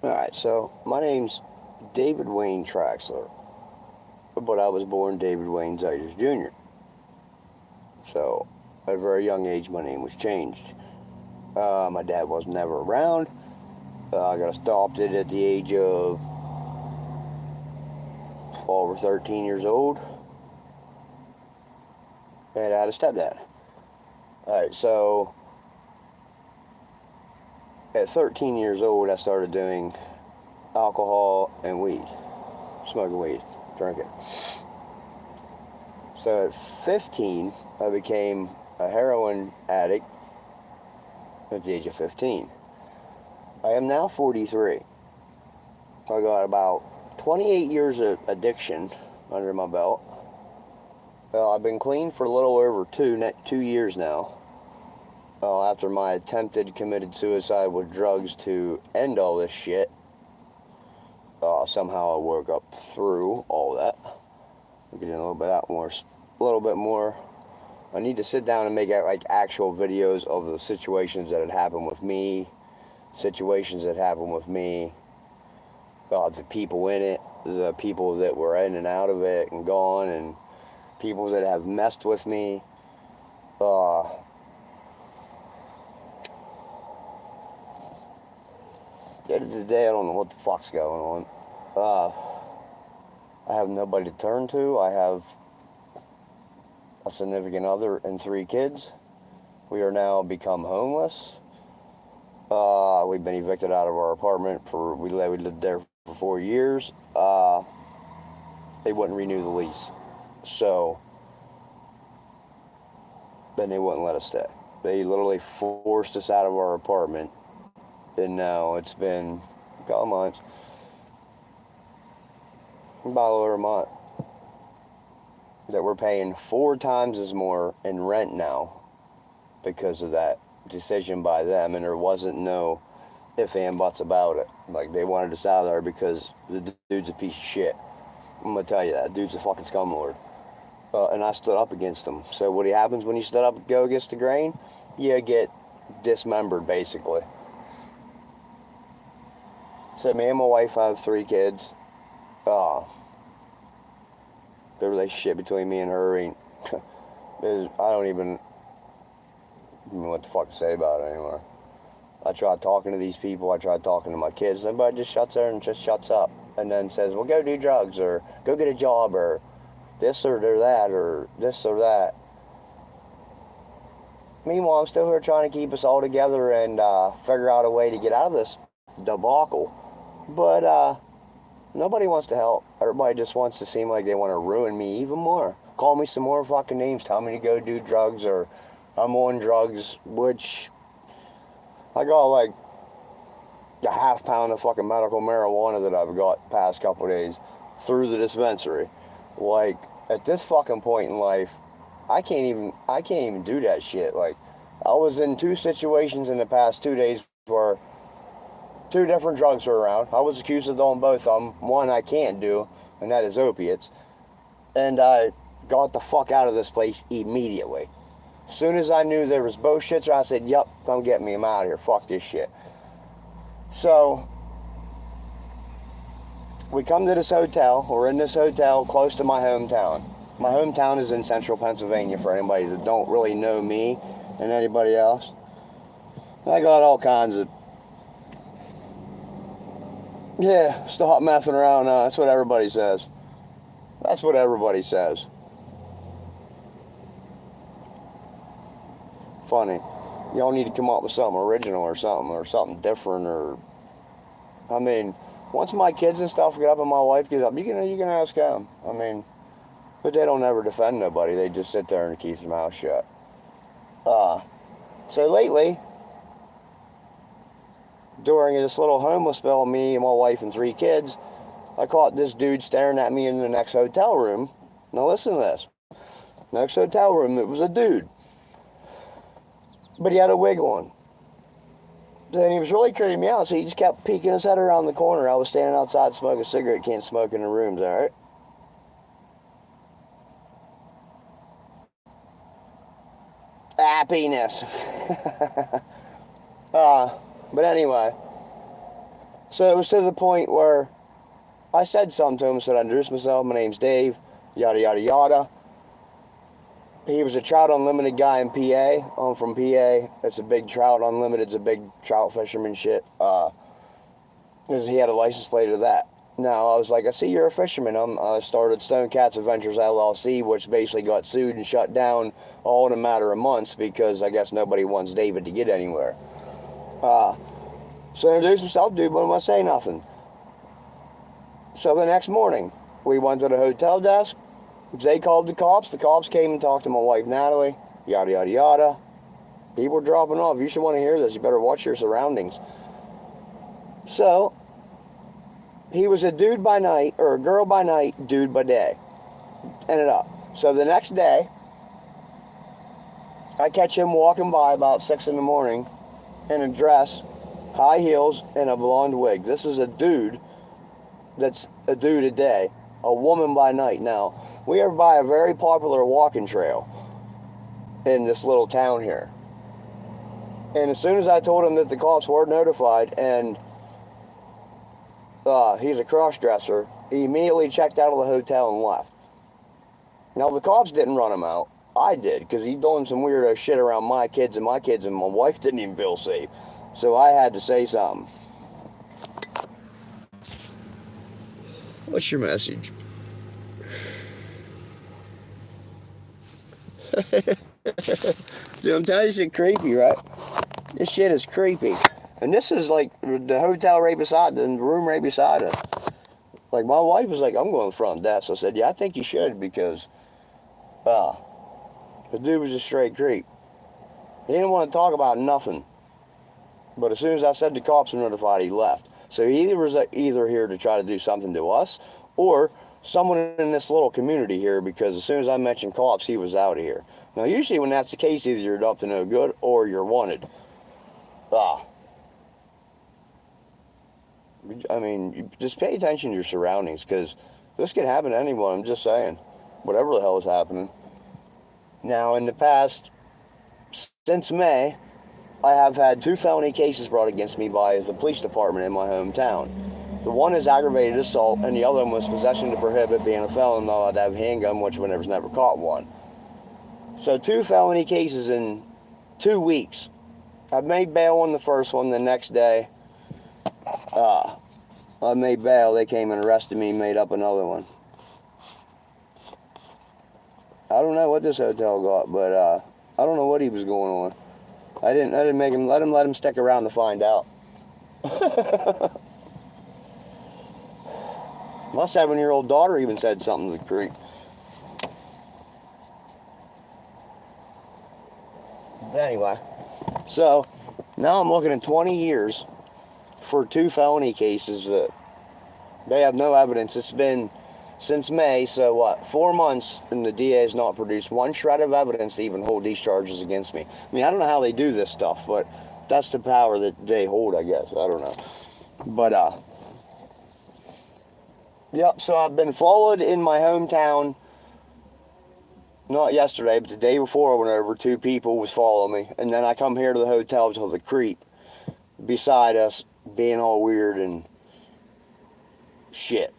Alright, so my name's David Wayne Traxler, but I was born David Wayne Zeiders Jr. So, at a very young age, my name was changed. My dad was never around. I got adopted at the age of over 13 years old, and I had a stepdad. Alright, so at 13 years old, I started doing alcohol and weed, smoking weed, drinking. So at 15, I became a heroin addict at the age of 15. I am now 43. I got about 28 years of addiction under my belt. Well, I've been clean for a little over 2 years now. After my attempted committed suicide with drugs to end all this shit, somehow I woke up through all that. We'll get into a little bit more. I need to sit down and make actual videos of the situations that had happened with me, the people in it, the people that were in and out of it and gone, and people that have messed with me. At the end of the day, I don't know what the fuck's going on. I have nobody to turn to. I have a significant other and 3 kids. We are now become homeless. We've been evicted out of our apartment we lived there for 4 years. They wouldn't renew the lease. So, then they wouldn't let us stay. They literally forced us out of our apartment. And now it's been a couple months, about over a month, that we're paying 4 times as more in rent now because of that decision by them, and there wasn't no if and buts about it. Like, they wanted us out of there because the dude's a piece of shit. I'm gonna tell you that. Dude's a fucking scumlord. And I stood up against him. So what happens when you stood up and go against the grain? You get dismembered, basically. So me and my wife have 3 kids. The relationship between me and her ain't... I don't even know what the fuck to say about it anymore. I tried talking to these people. I tried talking to my kids. Everybody just shuts there and just shuts up. And then says, well, go do drugs, or go get a job, or this or that, or this or that. Meanwhile, I'm still here trying to keep us all together and figure out a way to get out of this debacle. But nobody wants to help. Everybody just wants to seem like they want to ruin me even more. Call me some more fucking names. Tell me to go do drugs, or I'm on drugs, which I got like a half pound of fucking medical marijuana that I've got past couple days through the dispensary. Like, at this fucking point in life, I can't even do that shit. Like, I was in 2 situations in the past 2 days where 2 different drugs were around. I was accused of doing both of them. One I can't do, and that is opiates. And I got the fuck out of this place immediately. As soon as I knew there was both shits, I said, yup, come get me, I'm out of here. Fuck this shit. So, we come to this hotel. We're in this hotel close to my hometown. My hometown is in central Pennsylvania, for anybody that don't really know me and anybody else. I got all kinds of... Yeah, stop messing around now. That's what everybody says. That's what everybody says. Funny. Y'all need to come up with something original or something different, or... I mean, once my kids and stuff get up and my wife gets up, you can ask them. I mean, but they don't ever defend nobody. They just sit there and keep their mouth shut. So lately, during this little homeless spell, me and my wife and 3 kids, I caught this dude staring at me in the next hotel room. Now listen to this. Next hotel room, it was a dude. But he had a wig on. And he was really creeping me out, so he just kept peeking his head around the corner. I was standing outside smoking a cigarette. Can't smoke in the rooms, alright? Happiness. But anyway, So it was to the point where I said something to him. I said, I introduced myself. My name's Dave. Yada, yada, yada. He was a Trout Unlimited guy in PA. I'm from PA. It's a big Trout Unlimited. It's a big trout fisherman shit. Because he had a license plate of that. Now, I was like, I see you're a fisherman. I started Stone Cats Adventures LLC, which basically got sued and shut down all in a matter of months because I guess nobody wants David to get anywhere. So I introduced himself, dude, but I'm going to say nothing. So the next morning, we went to the hotel desk. They called the cops. The cops came and talked to my wife, Natalie. Yada, yada, yada. People were dropping off. You should want to hear this. You better watch your surroundings. So, he was a dude by night, or a girl by night, dude by day. Ended up. So the next day, I catch him walking by about 6 in the morning in a dress, high heels, and a blonde wig. This is a dude that's a dude a day, a woman by night. Now, we are by a very popular walking trail in this little town here. And as soon as I told him that the cops were notified and he's a cross-dresser, he immediately checked out of the hotel and left. Now, the cops didn't run him out. I did, because he's doing some weirdo shit around my kids, and my wife didn't even feel safe. So I had to say something. What's your message? Dude, I'm telling you, this shit creepy, right? This shit is creepy. And this is like the hotel right beside, the room right beside us. Like, my wife was like, I'm going to front desk. I said, yeah, I think you should, because the dude was a straight creep. He didn't want to talk about nothing. But as soon as I said the cops were notified, he left. So he was either here to try to do something to us, or someone in this little community here, because as soon as I mentioned cops, he was out of here. Now, usually when that's the case, either you're up to no good or you're wanted. I mean, just pay attention to your surroundings, because this could happen to anyone. I'm just saying. Whatever the hell is happening. Now, in the past, since May, I have had 2 felony cases brought against me by the police department in my hometown. The one is aggravated assault, and the other one was possession to prohibit, being a felon, not allowed to have a handgun, which one was never caught one. So 2 felony cases in 2 weeks. I made bail on the first one. The next day, I made bail. They came and arrested me, made up another one. I don't know what this hotel got, but I don't know what he was going on. I didn't make him let him stick around to find out. My 7-year-old daughter even said something to the creep. But anyway, so now I'm looking at 20 years for 2 felony cases that they have no evidence. It's been since May, so what, 4 months, and the DA has not produced one shred of evidence to even hold these charges against me. I mean, I don't know how they do this stuff, but that's the power that they hold, I guess. I don't know. But, yep, so I've been followed in my hometown, not yesterday, but the day before I went over, 2 people was following me, and then I come here to the hotel till the creep beside us being all weird and shit.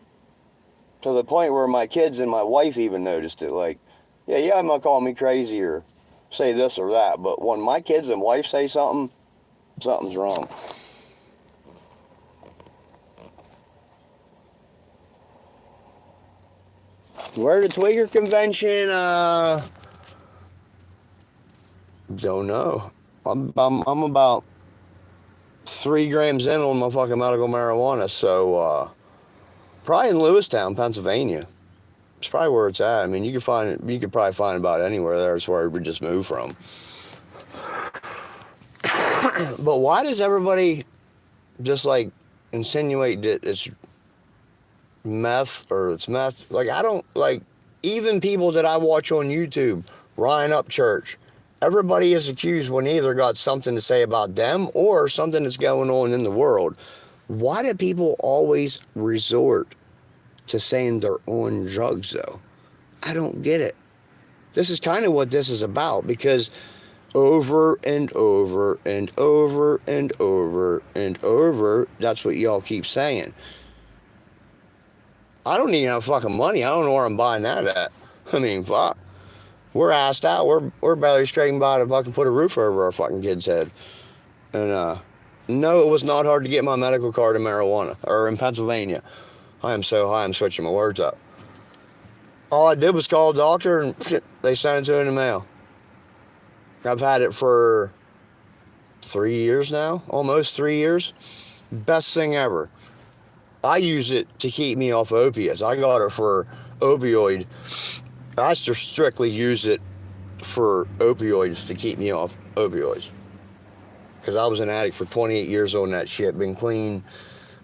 To the point where my kids and my wife even noticed it. Like, yeah, you might call me crazy or say this or that, but when my kids and wife say something, something's wrong. Where the Twigger convention? Don't know. I'm about 3 grams in on my fucking medical marijuana, so probably in Lewistown, Pennsylvania. It's probably where it's at. I mean, you could probably find about anywhere there. It's where we just moved from. But why does everybody just like insinuate that it's meth or it's meth? Like, I don't, like, even people that I watch on YouTube, Ryan Upchurch, everybody is accused when either got something to say about them or something that's going on in the world. Why do people always resort to saying they're on drugs, though? I don't get it. This is kind of what this is about, because over and over and over and over and over. That's what y'all keep saying. I don't even have fucking money. I don't know where I'm buying that at. I mean, fuck. We're assed out. We're barely scraping by to fucking put a roof over our fucking kid's head. And no, it was not hard to get my medical card in marijuana or in Pennsylvania. I am so high, I'm switching my words up. All I did was call a doctor and they sent it to me in the mail. I've had it for 3 years now, almost 3 years. Best thing ever. I use it to keep me off opiates. I got it for opioid. I strictly use it for opioids to keep me off opioids. Because I was an addict for 28 years on that shit. Been clean.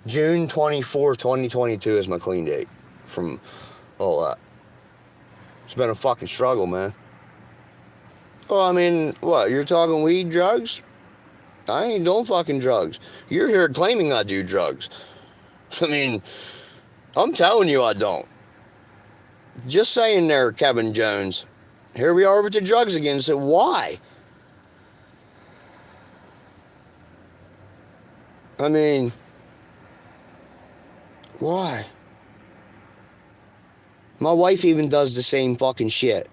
June 24, 2022 is my clean date from all that. It's been a fucking struggle, man. Well, I mean, what? You're talking weed, drugs? I ain't doing fucking drugs. You're here claiming I do drugs. I mean, I'm telling you I don't. Just saying there, Kevin Jones. Here we are with the drugs again. So why? I mean, why? My wife even does the same fucking shit.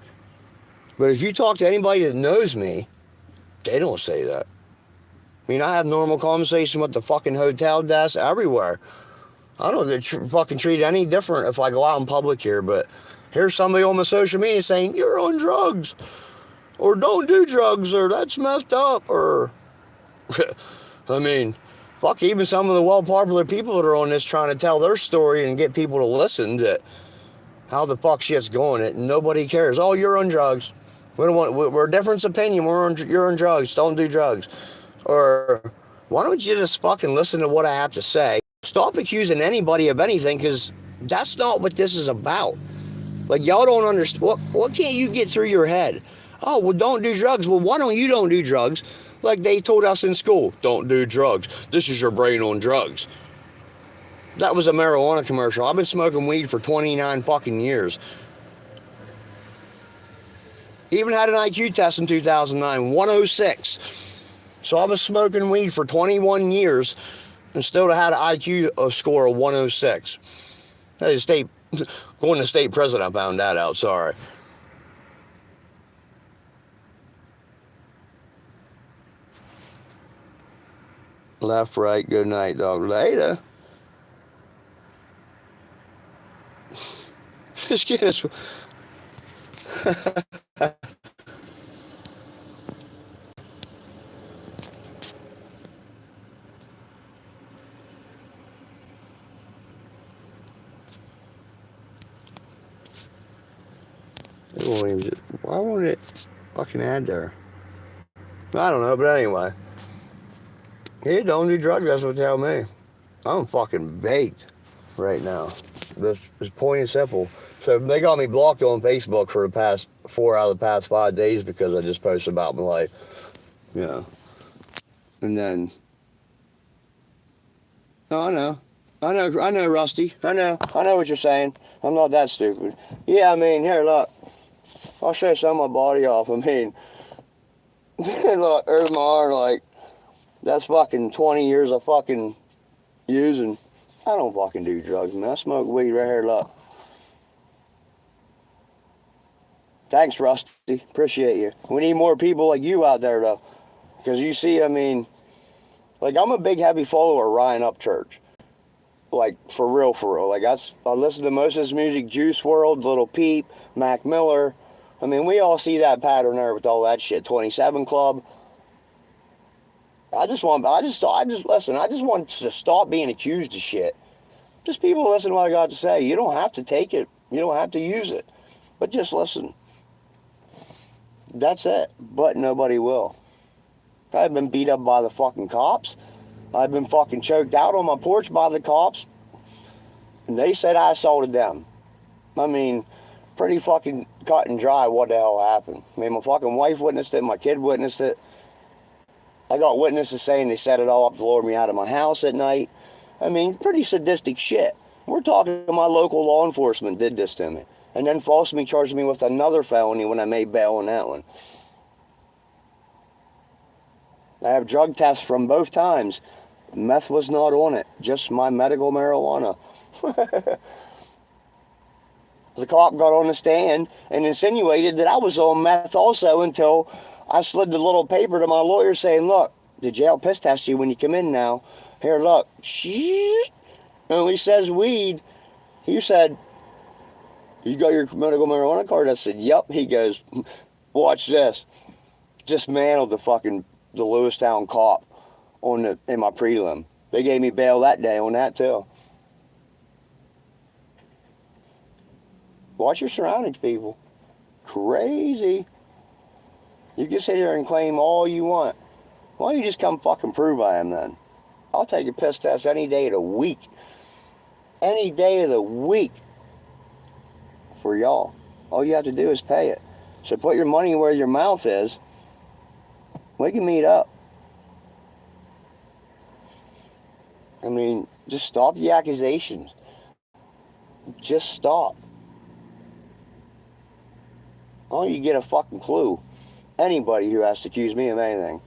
But if you talk to anybody that knows me, they don't say that. I mean, I have normal conversation with the fucking hotel desk everywhere. I don't get fucking treated any different if I go out in public here, but here's somebody on my social media saying, you're on drugs, or don't do drugs, or that's messed up, or... I mean, fuck, even some of the well-popular people that are on this trying to tell their story and get people to listen to how the fuck shit's going, and nobody cares. Oh, you're on drugs. We're a difference of opinion. You're on drugs. Don't do drugs. Or why don't you just fucking listen to what I have to say? Stop accusing anybody of anything, because that's not what this is about. Like, y'all don't understand. What can't you get through your head? Oh, well, don't do drugs. Well, why don't you don't do drugs? Like they told us in school, don't do drugs. This is your brain on drugs. That was a marijuana commercial. I've been smoking weed for 29 fucking years. Even had an IQ test in 2009, 106. So I was smoking weed for 21 years and still had an IQ score of 106. That is going to state prison, I found that out, sorry. Left, right, good night, dog. Later. Just kidding. Why won't it fucking add there? I don't know, but anyway. Yeah, don't do drugs, that's what they tell me. I'm fucking baked right now. This is plain and simple. So they got me blocked on Facebook for the past 4 out of the past 5 days because I just posted about my life. You know. And then... Oh, I know, Rusty. I know what you're saying. I'm not that stupid. Yeah, I mean, here, look. I'll show you some of my body off. I mean, look, there's my arm, like, that's fucking 20 years of fucking using. I don't fucking do drugs, man. I smoke weed right here, look. Thanks, Rusty. Appreciate you. We need more people like you out there, though. Because you see, I mean, like, I'm a big, heavy follower of Ryan Upchurch. Like, for real. Like, I listen to most of his music, Juice WRLD, Little Peep, Mac Miller. I mean, we all see that pattern there with all that shit. 27 Club. I just want to stop being accused of shit. Just people listen to what I got to say. You don't have to take it. You don't have to use it. But just listen. That's it. But nobody will. I've been beat up by the fucking cops. I've been fucking choked out on my porch by the cops. And they said I assaulted them. I mean, pretty fucking cut and dry what the hell happened. I mean, my fucking wife witnessed it. My kid witnessed it. I got witnesses saying they set it all up to lure me out of my house at night. I mean, pretty sadistic shit. We're talking my local law enforcement did this to me. And then falsely charged me with another felony when I made bail on that one. I have drug tests from both times. Meth was not on it, just my medical marijuana. The cop got on the stand and insinuated that I was on meth also until I slid the little paper to my lawyer saying, look, the jail piss test you when you come in now. Here, look. And he says weed. He said, you got your medical marijuana card? I said, yep. He goes, watch this. Dismantled the Lewistown cop in my prelim. They gave me bail that day on that too. Watch your surroundings, people. Crazy. You can sit here and claim all you want. Why don't you just come fucking prove I am then? I'll take a piss test any day of the week. Any day of the week. For y'all. All you have to do is pay it. So put your money where your mouth is. We can meet up. I mean, just stop the accusations. Just stop. Why don't you get a fucking clue? Anybody who has to accuse me of anything.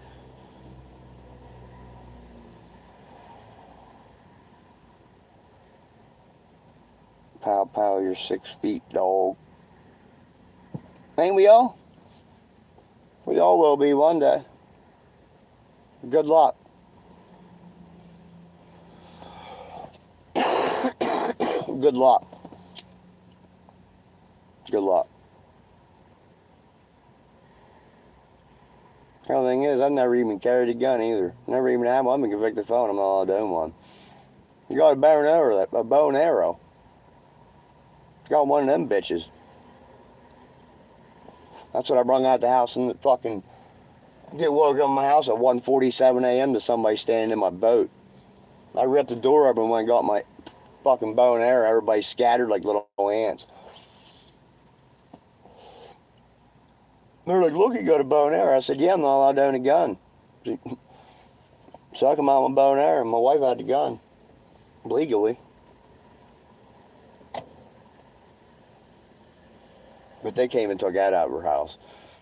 Pow, pow, you're 6 feet, dog. Ain't we all? We all will be one day. Good luck. Good luck. Good luck. The only thing is, I've never even carried a gun either. Never even had one. I'm a convicted felon. I'm not allowed to own one. You got a bow and arrow. Got one of them bitches. That's what I brung out the house and fucking get woke up in my house at 1:47 a.m. to somebody standing in my boat. I ripped the door open when I got my fucking bow and arrow. Everybody scattered like little ants. They're like, look, you got a bow and arrow. I said, yeah, I'm not allowed to own a gun. So I come out with my bow and arrow. My wife had the gun. Legally. But they came and took that out of her house.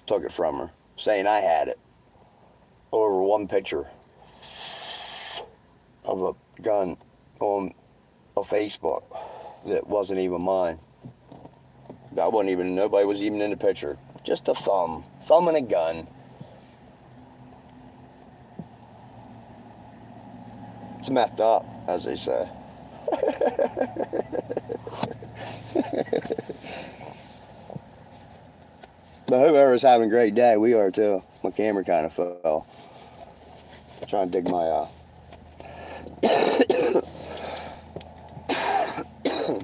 Took it from her. Saying I had it. Over one picture of a gun on a Facebook that wasn't even mine. Nobody was even in the picture. Just a thumb. Thumb and a gun. It's methed up, as they say. But whoever's having a great day, we are too. My camera kind of fell. I'm trying to dig my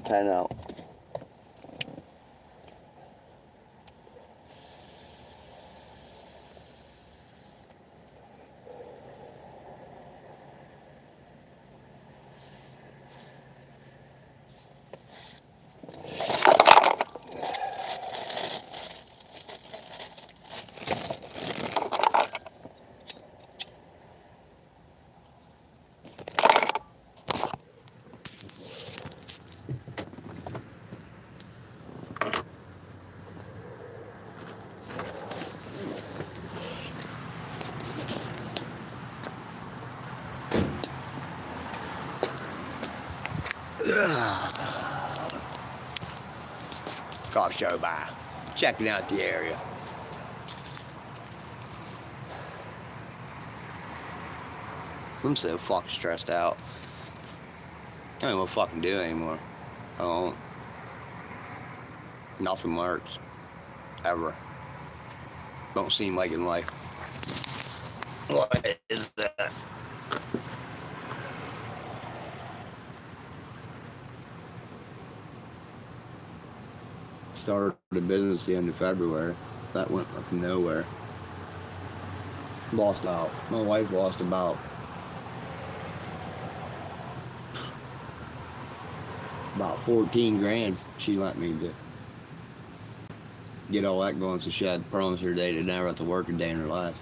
pen out. Cop show by. Checking out the area. I'm so fucking stressed out. I don't know what to fucking do anymore. I don't. Nothing works. Ever. Don't seem like in life. What is that? Started a business the end of February. That went up nowhere. Lost out. My wife lost about 14 grand. She let me get all that going, so she had promised her day to never have to work a day in her life.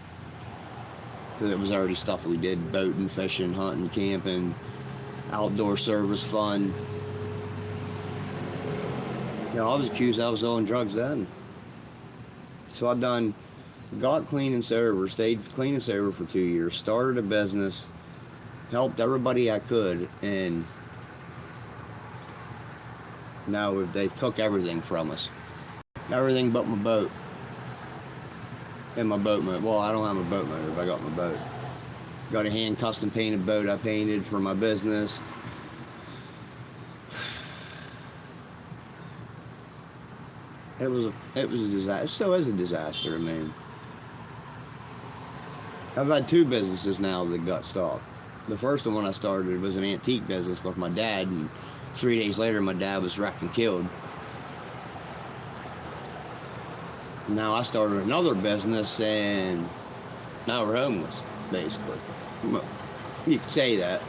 Because it was already stuff we did: boating, fishing, hunting, camping, outdoor service fund. You know, I was accused I was selling drugs then. So I've done got clean and sober, stayed clean and sober for 2 years, started a business, helped everybody I could, and now they took everything from us. Everything but my boat. And my boat motor. Well, I don't have a boat motor, but I got my boat. Got a hand custom painted boat I painted for my business. It was a disaster. It still is a disaster. I mean, I've had 2 businesses now that got stopped. The first one I started was an antique business with my dad, and 3 days later my dad was wrecked and killed. Now I started another business, and now we're homeless, basically. You could say that.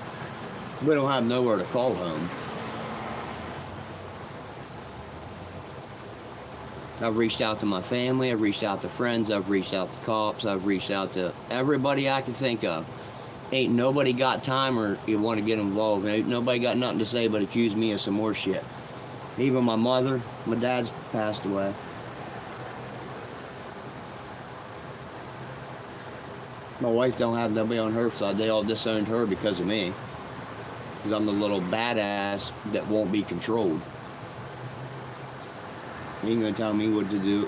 We don't have nowhere to call home. I've reached out to my family, I've reached out to friends, I've reached out to cops, I've reached out to everybody I can think of. Ain't nobody got time or you want to get involved. Ain't nobody got nothing to say but accuse me of some more shit. Even my mother, my dad's passed away. My wife don't have nobody on her side. They all disowned her because of me. Because I'm the little badass that won't be controlled. You ain't gonna tell me what to do.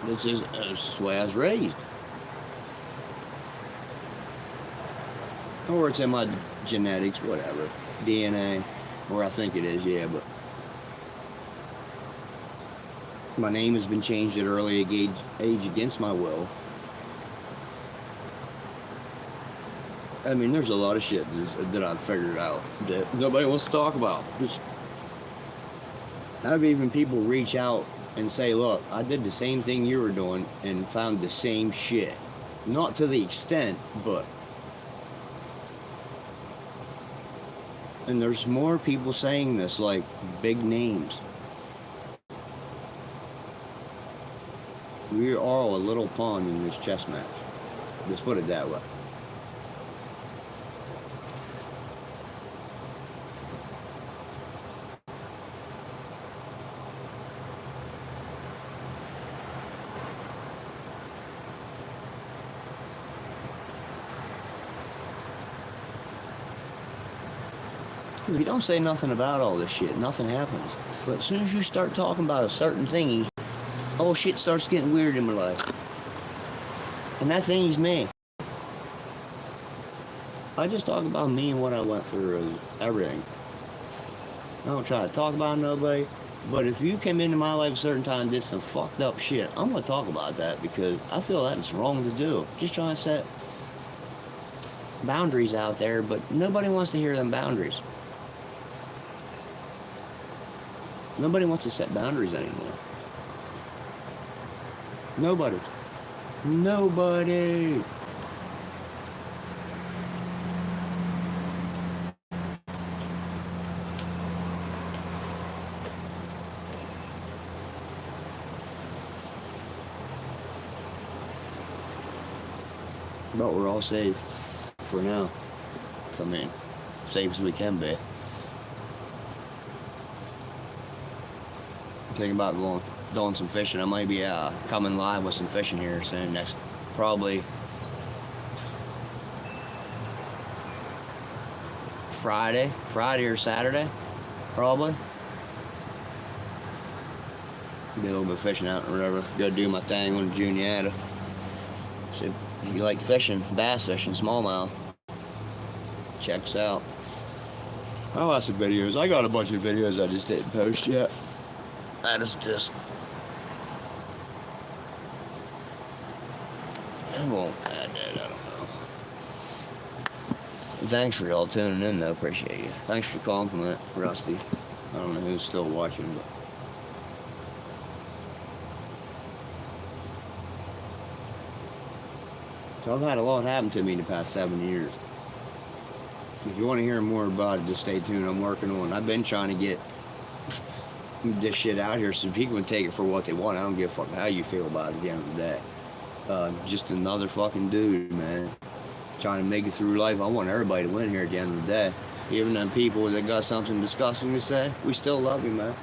This is the way I was raised. Or it's in my genetics, whatever. DNA. Or I think it is, yeah, but my name has been changed at early age against my will. I mean, there's a lot of shit that I've figured out that nobody wants to talk about. Just have even people reach out and say, look, I did the same thing you were doing and found the same shit. Not to the extent, but... And there's more people saying this, like big names. We are all a little pawn in this chess match. Just put it that way. If you don't say nothing about all this shit, nothing happens. But as soon as you start talking about a certain thingy, all shit starts getting weird in my life. And that thingy's me. I just talk about me and what I went through and everything. I don't try to talk about nobody. But if you came into my life a certain time and did some fucked up shit, I'm going to talk about that because I feel that it's wrong to do. Just trying to set boundaries out there, but nobody wants to hear them boundaries. Nobody wants to set boundaries anymore. Nobody. Nobody. But we're all safe for now. I mean, safe as we can be. Thinking about doing some fishing. I might be coming live with some fishing here soon. Next, probably Friday or Saturday, probably. Be a little bit of fishing out or whatever. Go do my thing with Juniata. So if you like fishing, bass fishing, smallmouth, check us out. I'll have some videos. I got a bunch of videos I just didn't post yet. That is just... I won't add that, I don't know. Thanks for y'all tuning in though, appreciate you. Thanks for the compliment, Rusty. I don't know who's still watching, but... So I've had a lot happen to me in the past 7 years. If you want to hear more about it, just stay tuned. I'm working on it. I've been trying to get this shit out here so people can take it for what they want. I don't give a fuck how you feel about it at the end of the day. Just another fucking dude, man. Trying to make it through life. I want everybody to win here at the end of the day. Even them people that got something disgusting to say, we still love you, man.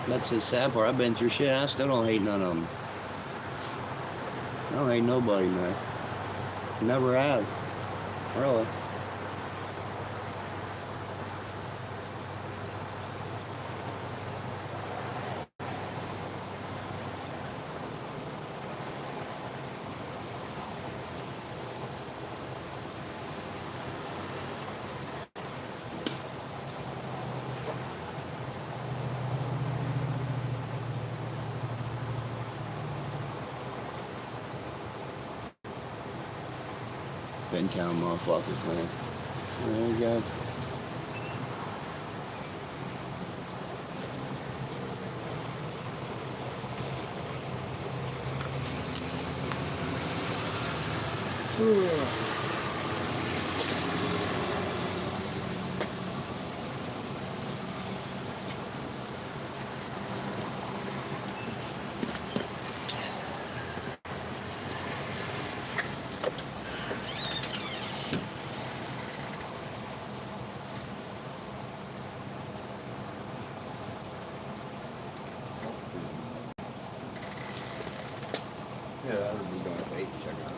That's the sad part. I've been through shit. I still don't hate none of them. I don't hate nobody, man. Never have. Really. Bentown motherfuckers, man. There you go. Yeah, that would be going to 8 check out.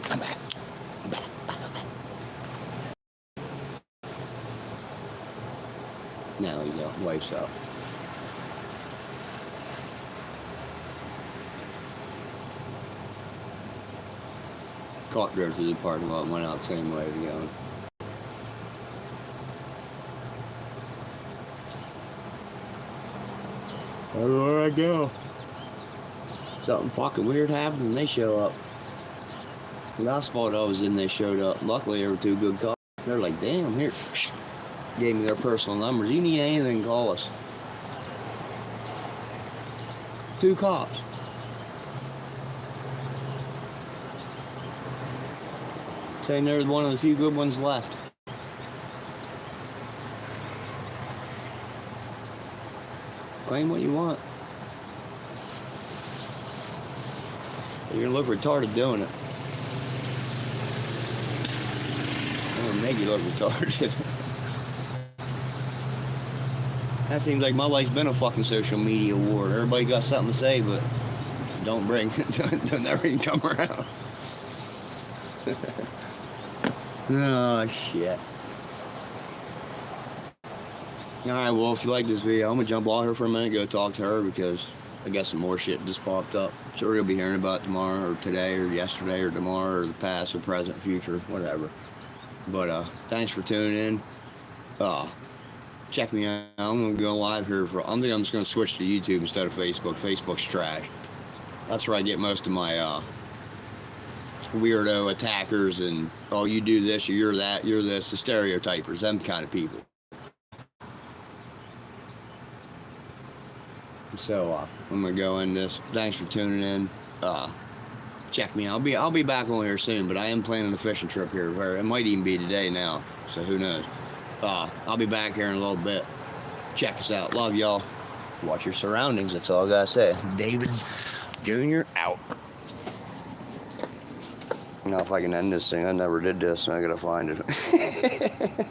I'm back. Now you go, wife's up. Caught drove through the parking lot and went out the same way to go. Everywhere I go, something fucking weird happens and they show up. Last spot I was in, they showed up. Luckily, they were 2 good cops. They're like, damn, here. Gave me their personal numbers. You need anything, call us. 2 cops. Saying they're one of the few good ones left. Claim what you want. You're gonna look retarded doing it. I'm gonna make you look retarded. That seems like my life's been a fucking social media war. Everybody got something to say, but don't bring it. Don't never even come around. Oh, shit. Alright, well, if you like this video, I'm gonna jump off here for a minute, go talk to her, because I guess some more shit just popped up. Sure, you'll be hearing about it tomorrow, or today, or yesterday, or tomorrow, or the past, or present, future, whatever. But, thanks for tuning in. Check me out. I'm gonna go live here for, I think I'm just gonna switch to YouTube instead of Facebook. Facebook's trash. That's where I get most of my, weirdo attackers and, oh, you do this, or you're that, you're this, the stereotypers, them kind of people. So, I'm gonna go in this. Thanks for tuning in. check me out. I'll be back on here soon, but I am planning a fishing trip here, where it might even be today now, so who knows. I'll be back here in a little bit. Check us out. Love y'all. Watch your surroundings. That's all I gotta say. David Jr. out. Now if I can end this thing, I never did this, and I gotta find it.